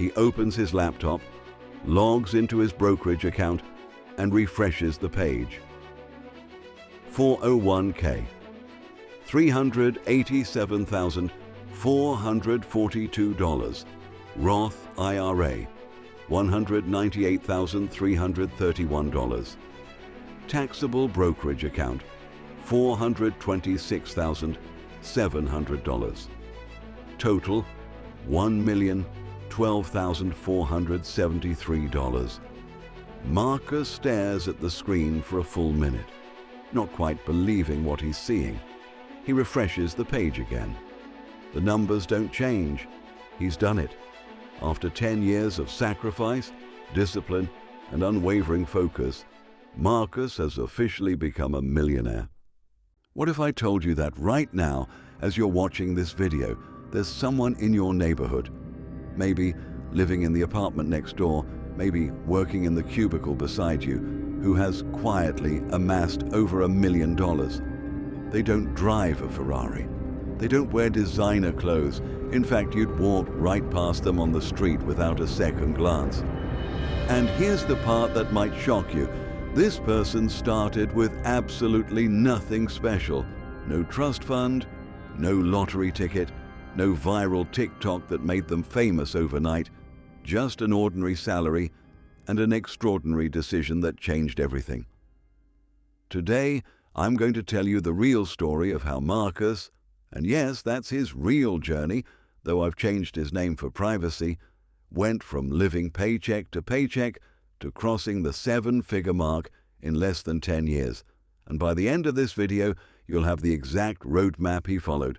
He opens his laptop, logs into his brokerage account, and refreshes the page. 401k, $387,442. Roth IRA, $198,331. Taxable brokerage account, $426,700. Total, $1,012,473. Marcus stares at the screen for a full minute, not quite believing what he's seeing. He refreshes the page again. The numbers don't change. He's done it. After 10 years of sacrifice, discipline, and unwavering focus, Marcus has officially become a millionaire. What if I told you that right now, as you're watching this video, there's someone in your neighborhood, maybe living in the apartment next door, maybe working in the cubicle beside you, who has quietly amassed over $1 million. They don't drive a Ferrari. They don't wear designer clothes. In fact, you'd walk right past them on the street without a second glance. And here's the part that might shock you. This person started with absolutely nothing special. No trust fund, no lottery ticket, no viral TikTok that made them famous overnight, just an ordinary salary and an extraordinary decision that changed everything. Today, I'm going to tell you the real story of how Marcus, and yes, that's his real journey, though I've changed his name for privacy, went from living paycheck to crossing the 7-figure mark in less than 10 years. And by the end of this video, you'll have the exact roadmap he followed.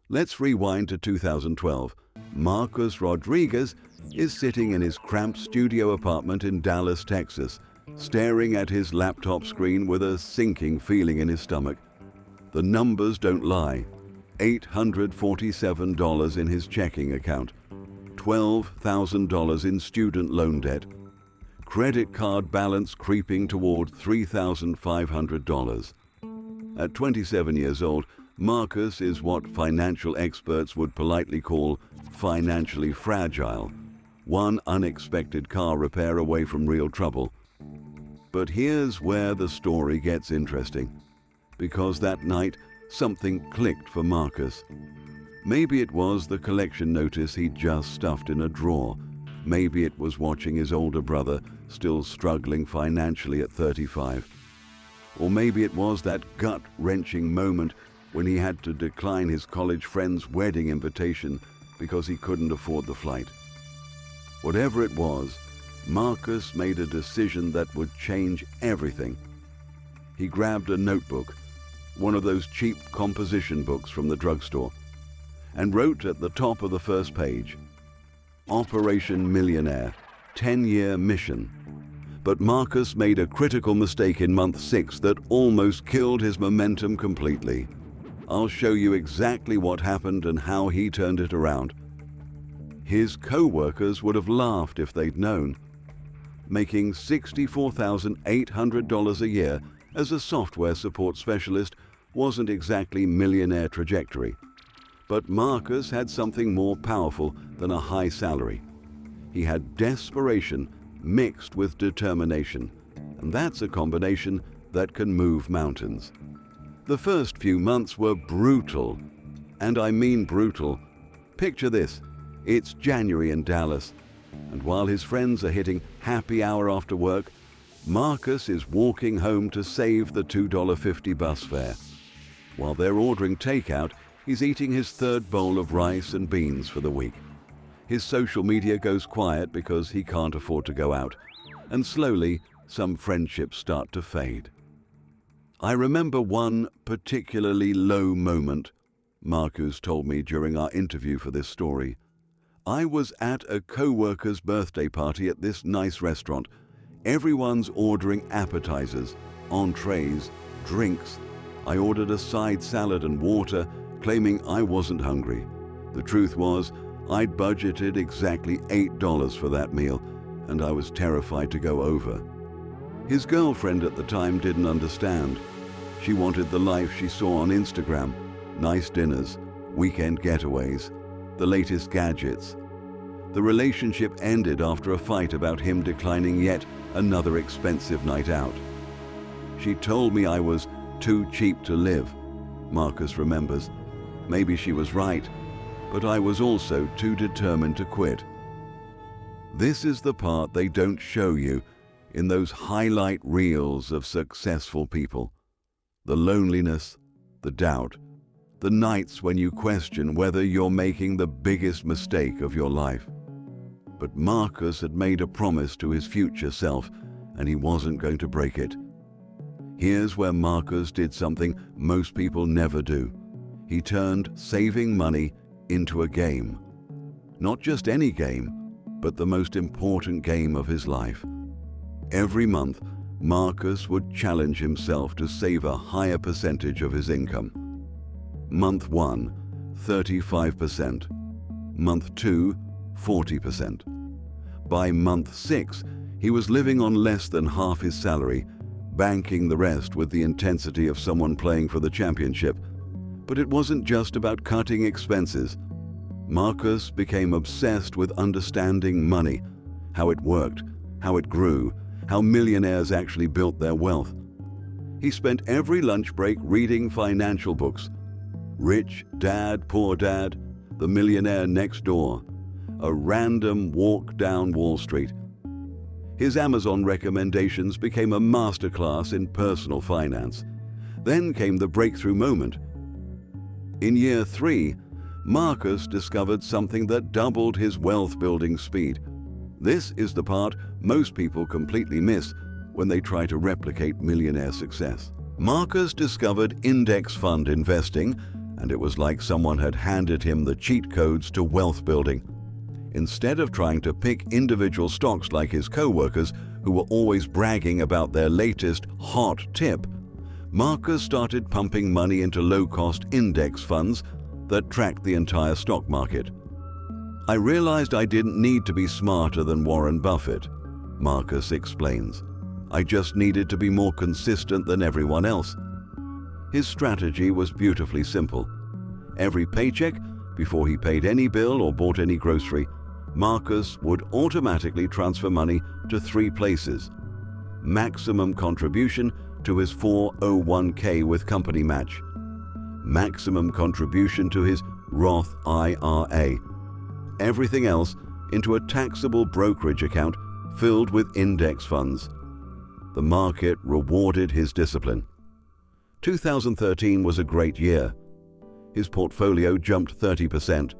Let's rewind to 2012. Marcus Rodriguez is sitting in his cramped studio apartment in Dallas, Texas, staring at his laptop screen with a sinking feeling in his stomach. The numbers don't lie. $847 in his checking account, $12,000 in student loan debt, credit card balance creeping toward $3,500. At 27 years old, Marcus is what financial experts would politely call financially fragile, one unexpected car repair away from real trouble. But here's where the story gets interesting, because that night something clicked for Marcus. Maybe it was the collection notice he'd just stuffed in a drawer. Maybe it was watching his older brother still struggling financially at 35. Or maybe it was that gut-wrenching moment when he had to decline his college friend's wedding invitation because he couldn't afford the flight. Whatever it was, Marcus made a decision that would change everything. He grabbed a notebook, one of those cheap composition books from the drugstore, and wrote at the top of the first page, Operation Millionaire, 10-year mission. But Marcus made a critical mistake in month 6 that almost killed his momentum completely. I'll show you exactly what happened and how he turned it around. His co-workers would have laughed if they'd known. Making $64,800 a year as a software support specialist wasn't exactly millionaire trajectory. But Marcus had something more powerful than a high salary. He had desperation mixed with determination, and that's a combination that can move mountains. The first few months were brutal, and I mean brutal. Picture this, it's January in Dallas, and while his friends are hitting happy hour after work, Marcus is walking home to save the $2.50 bus fare. While they're ordering takeout, he's eating his third bowl of rice and beans for the week. His social media goes quiet because he can't afford to go out, and slowly some friendships start to fade. I remember one particularly low moment, Marcus told me during our interview for this story. I was at a co-worker's birthday party at this nice restaurant. Everyone's ordering appetizers, entrees, drinks. I ordered a side salad and water, claiming I wasn't hungry. The truth was, I'd budgeted exactly $8 for that meal, and I was terrified to go over. His girlfriend at the time didn't understand. She wanted the life she saw on Instagram, nice dinners, weekend getaways, the latest gadgets. The relationship ended after a fight about him declining yet another expensive night out. "She told me I was too cheap to live," Marcus remembers. "Maybe she was right, but I was also too determined to quit." This is the part they don't show you in those highlight reels of successful people. The loneliness, the doubt, the nights when you question whether you're making the biggest mistake of your life. But Marcus had made a promise to his future self, and he wasn't going to break it. Here's where Marcus did something most people never do. He turned saving money into a game. Not just any game, but the most important game of his life. Every month, Marcus would challenge himself to save a higher percentage of his income. Month 1, 35%. Month 2, 40%. By month 6, he was living on less than half his salary, banking the rest with the intensity of someone playing for the championship. But it wasn't just about cutting expenses. Marcus became obsessed with understanding money, how it worked, how it grew, how millionaires actually built their wealth. He spent every lunch break reading financial books. Rich Dad, Poor Dad, The Millionaire Next Door, A Random Walk Down Wall Street. His Amazon recommendations became a masterclass in personal finance. Then came the breakthrough moment. In year 3, Marcus discovered something that doubled his wealth-building speed. This is the part most people completely miss when they try to replicate millionaire success. Marcus discovered index fund investing, and it was like someone had handed him the cheat codes to wealth building. Instead of trying to pick individual stocks like his co-workers who were always bragging about their latest hot tip, Marcus started pumping money into low-cost index funds that tracked the entire stock market. "I realized I didn't need to be smarter than Warren Buffett," Marcus explains. "I just needed to be more consistent than everyone else." His strategy was beautifully simple. Every paycheck, before he paid any bill or bought any grocery, Marcus would automatically transfer money to 3 places. Maximum contribution to his 401k with company match. Maximum contribution to his Roth IRA. Everything else into a taxable brokerage account filled with index funds. The market rewarded his discipline. 2013 was a great year. His portfolio jumped 30%.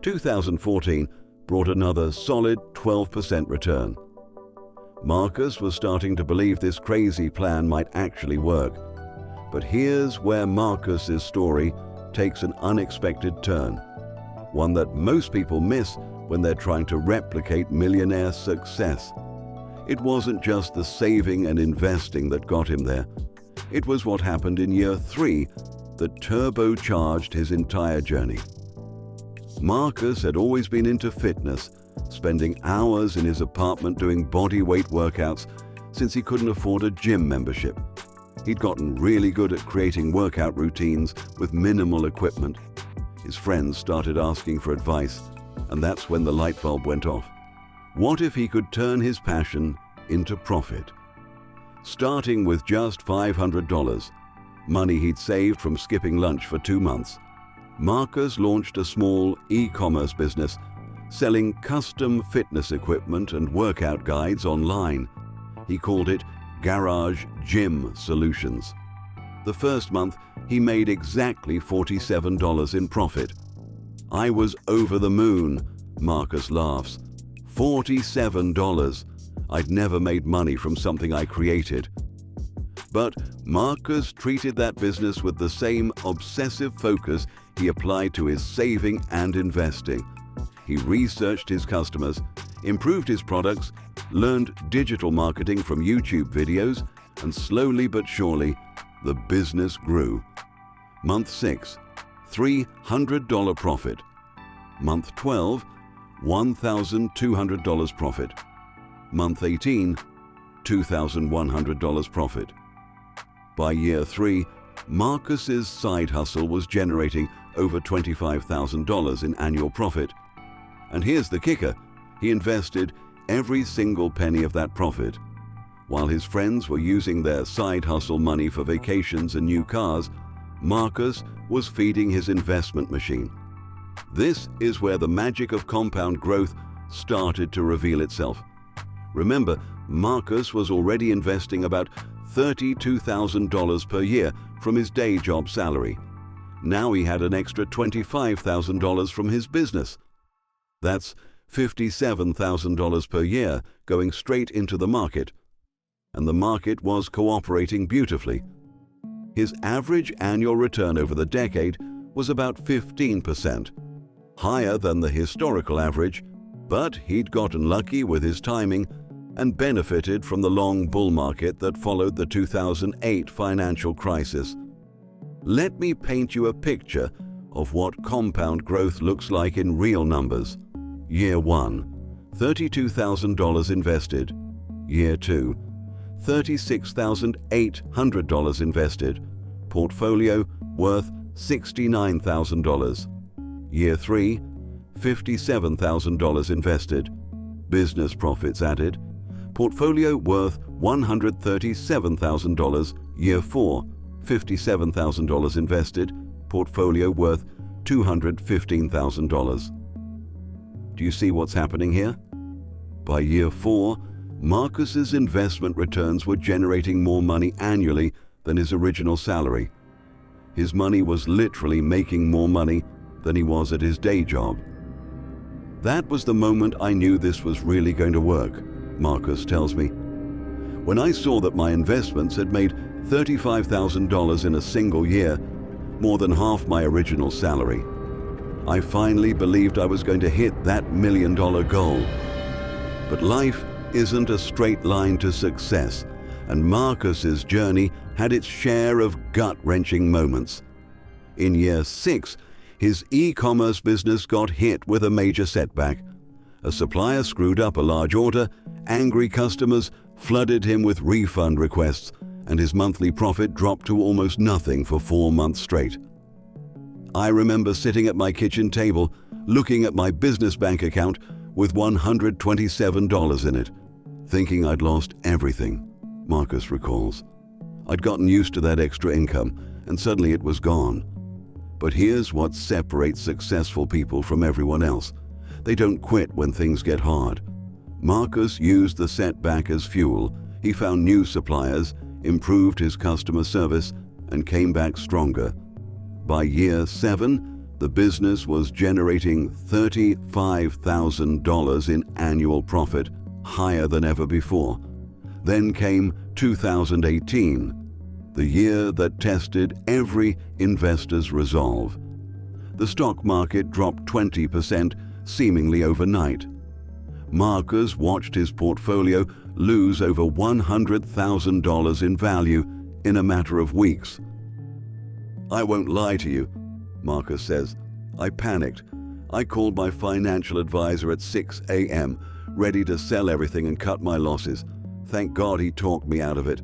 2014 brought another solid 12% return. Marcus was starting to believe this crazy plan might actually work. But here's where Marcus's story takes an unexpected turn, one that most people miss when they're trying to replicate millionaire success. It wasn't just the saving and investing that got him there. It was what happened in year 3 that turbocharged his entire journey. Marcus had always been into fitness, spending hours in his apartment doing body weight workouts since he couldn't afford a gym membership. He'd gotten really good at creating workout routines with minimal equipment. His friends started asking for advice, and that's when the light bulb went off. What if he could turn his passion into profit? Starting with just $500, money he'd saved from skipping lunch for 2 months, Marcus launched a small e-commerce business selling custom fitness equipment and workout guides online. He called it Garage Gym Solutions. The first month, he made exactly $47 in profit. "I was over the moon," Marcus laughs. $47. I'd never made money from something I created. But Marcus treated that business with the same obsessive focus he applied to his saving and investing. He researched his customers, improved his products, learned digital marketing from YouTube videos, and slowly but surely, the business grew. Month 6, $300 profit. Month 12, $1,200 profit. Month 18, $2,100 profit. By year 3, Marcus's side hustle was generating over $25,000 in annual profit. And here's the kicker. He invested every single penny of that profit. While his friends were using their side hustle money for vacations and new cars, Marcus was feeding his investment machine. This is where the magic of compound growth started to reveal itself. Remember, Marcus was already investing about $32,000 per year from his day job salary. Now he had an extra $25,000 from his business. That's $57,000 per year going straight into the market. And the market was cooperating beautifully. His average annual return over the decade was about 15%, higher than the historical average, but he'd gotten lucky with his timing and benefited from the long bull market that followed the 2008 financial crisis. Let me paint you a picture of what compound growth looks like in real numbers. Year 1, $32,000 invested. Year 2, $36,800 invested. Portfolio worth $69,000. Year 3, $57,000 invested. Business profits added. Portfolio worth $137,000. Year 4, $57,000 invested. Portfolio worth $215,000. Do you see what's happening here? By year 4, Marcus's investment returns were generating more money annually than his original salary. His money was literally making more money than he was at his day job. That was the moment I knew this was really going to work, Marcus tells me. When I saw that my investments had made $35,000 in a single year, more than half my original salary, I finally believed I was going to hit that $1 million goal. But life isn't a straight line to success, and Marcus's journey had its share of gut-wrenching moments. In year 6, his e-commerce business got hit with a major setback. A supplier screwed up a large order, angry customers flooded him with refund requests, and his monthly profit dropped to almost nothing for 4 months straight. I remember sitting at my kitchen table, looking at my business bank account with $127 in it, thinking I'd lost everything, Marcus recalls. I'd gotten used to that extra income, and suddenly it was gone. But here's what separates successful people from everyone else. They don't quit when things get hard. Marcus used the setback as fuel. He found new suppliers, improved his customer service, and came back stronger. By year 7, the business was generating $35,000 in annual profit, higher than ever before. Then came 2018, the year that tested every investor's resolve. The stock market dropped 20%, seemingly overnight. Marcus watched his portfolio lose over $100,000 in value in a matter of weeks. I won't lie to you, Marcus says. I panicked. I called my financial advisor at 6 a.m., ready to sell everything and cut my losses. Thank God he talked me out of it.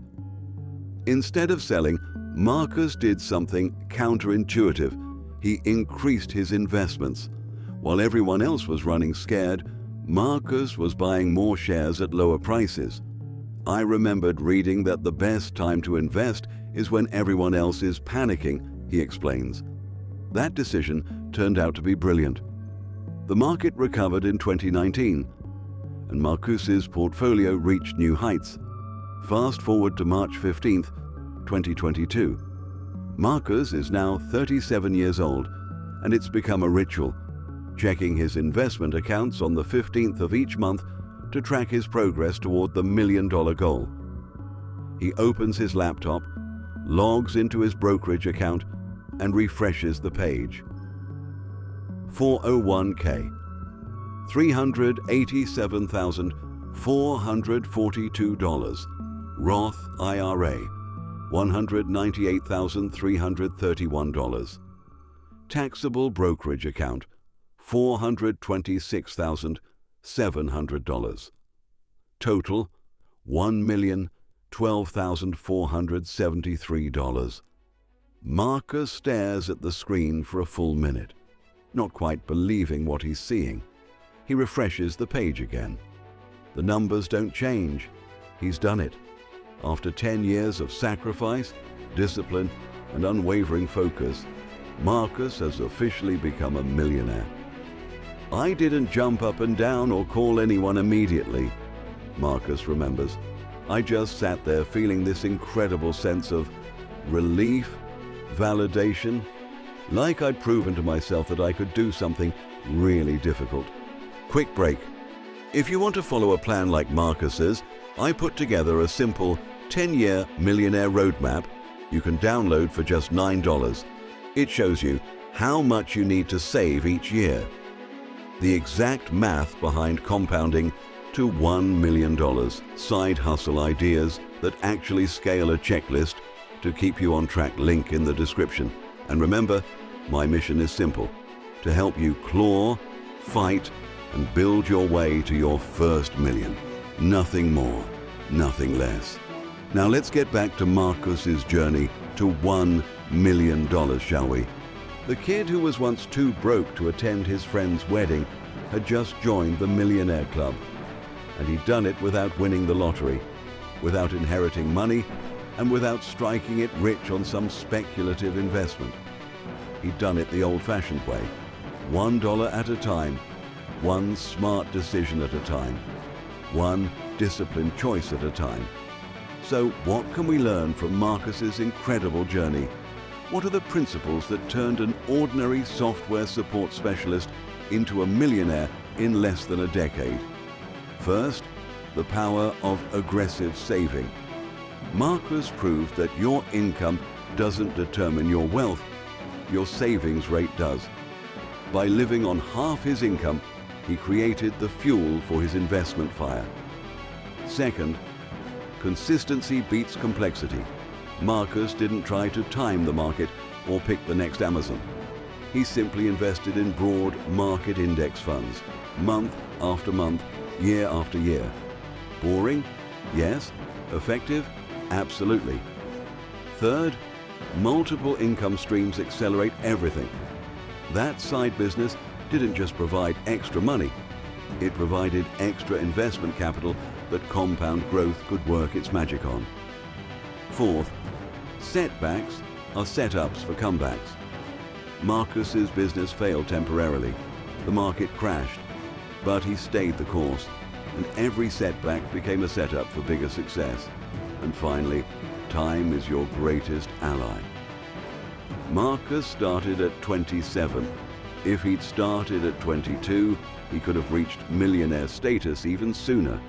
Instead of selling, Marcus did something counterintuitive. He increased his investments. While everyone else was running scared, Marcus was buying more shares at lower prices. I remembered reading that the best time to invest is when everyone else is panicking, he explains. That decision turned out to be brilliant. The market recovered in 2019, and Marcus's portfolio reached new heights. Fast forward to March 15th, 2022. Marcus is now 37 years old, and it's become a ritual, checking his investment accounts on the 15th of each month to track his progress toward the $1 million goal. He opens his laptop, logs into his brokerage account, and refreshes the page. 401k, $387,442. Roth IRA, $198,331. Taxable brokerage account, $426,700. Total, $1,012,473. Marcus stares at the screen for a full minute, not quite believing what he's seeing. He refreshes the page again. The numbers don't change. He's done it. After 10 years of sacrifice, discipline, and unwavering focus, Marcus has officially become a millionaire. I didn't jump up and down or call anyone immediately, Marcus remembers. I just sat there feeling this incredible sense of relief, validation, like I'd proven to myself that I could do something really difficult. Quick break. If you want to follow a plan like Marcus's, I put together a simple 10-year millionaire roadmap you can download for just $9. It shows you how much you need to save each year, the exact math behind compounding to $1 million, side hustle ideas that actually scale a checklist to keep you on track, link in the description. And remember, my mission is simple: to help you claw, fight, and build your way to your first million. Nothing more, nothing less. Now let's get back to Marcus's journey to $1 million, shall we? The kid who was once too broke to attend his friend's wedding had just joined the Millionaire Club. And he'd done it without winning the lottery, without inheriting money, and without striking it rich on some speculative investment. He'd done it the old-fashioned way, $1 at a time, one smart decision at a time, one disciplined choice at a time. So what can we learn from Marcus's incredible journey? What are the principles that turned an ordinary software support specialist into a millionaire in less than a decade? First, the power of aggressive saving. Marcus proved that your income doesn't determine your wealth, your savings rate does. By living on half his income, he created the fuel for his investment fire. Second, consistency beats complexity. Marcus didn't try to time the market or pick the next Amazon. He simply invested in broad market index funds, month after month, year after year. Boring? Yes. Effective? Absolutely. Third, multiple income streams accelerate everything. That side business didn't just provide extra money, it provided extra investment capital that compound growth could work its magic on. Fourth, setbacks are setups for comebacks. Marcus's business failed temporarily. The market crashed, but he stayed the course, and every setback became a setup for bigger success. And finally, time is your greatest ally. Marcus started at 27. If he'd started at 22, he could have reached millionaire status even sooner.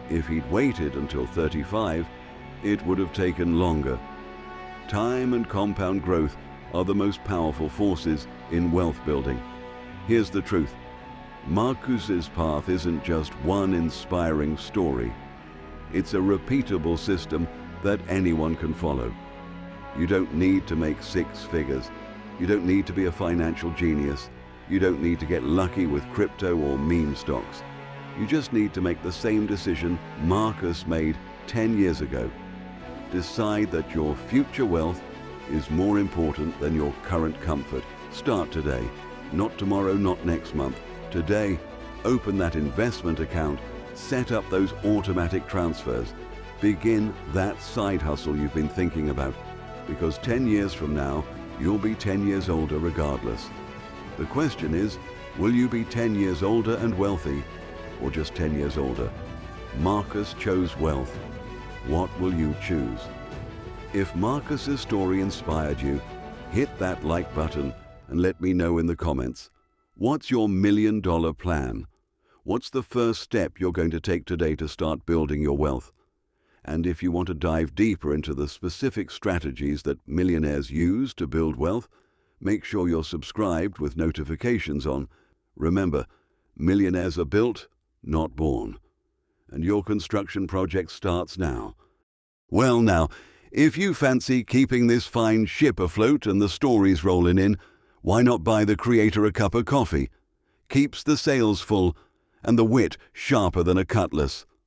If he'd waited until 35, it would have taken longer. Time and compound growth are the most powerful forces in wealth building. Here's the truth. Marcus's path isn't just one inspiring story. It's a repeatable system that anyone can follow. You don't need to make six figures. You don't need to be a financial genius. You don't need to get lucky with crypto or meme stocks. You just need to make the same decision Marcus made 10 years ago. Decide that your future wealth is more important than your current comfort. Start today. Not tomorrow, not next month. Today, open that investment account, set up those automatic transfers. Begin that side hustle you've been thinking about, because 10 years from now, you'll be 10 years older regardless. The question is, will you be 10 years older and wealthy, or just 10 years older? Marcus chose wealth. What will you choose? If Marcus's story inspired you, hit that like button and let me know in the comments. What's your $1 million plan? What's the first step you're going to take today to start building your wealth? And if you want to dive deeper into the specific strategies that millionaires use to build wealth, make sure you're subscribed with notifications on. Remember, millionaires are built, not born. And your construction project starts now. Well now, if you fancy keeping this fine ship afloat and the stories rolling in, why not buy the creator a cup of coffee? Keeps the sails full and the wit sharper than a cutlass.